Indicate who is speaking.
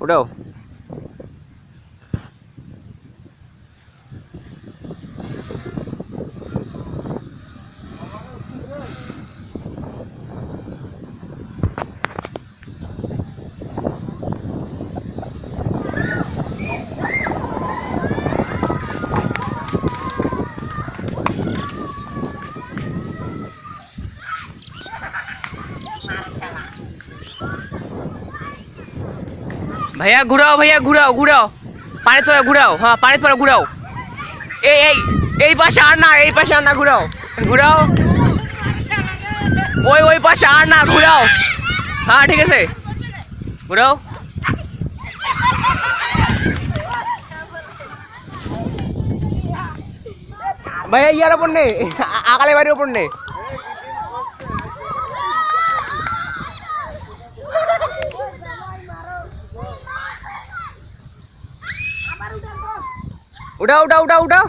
Speaker 1: উঠাও। भैया घुराओ, भैया घुराओ घुराओ, पानी थोड़ा घुराओ। हाँ पानी थोड़ा घुराओ। এই পাশে আর না, এই পাশে আর না, ঘুরাও ঘুরাও। ওই পাশে আর না, ঘুরাও। হ্যাঁ ঠিক আছে, ঘুরাও। ভাইয়া ইয়ার ওপর নে, আকালে বাড়ির ওপর নে। उठाओ उठाओ उठाओ उठाओ।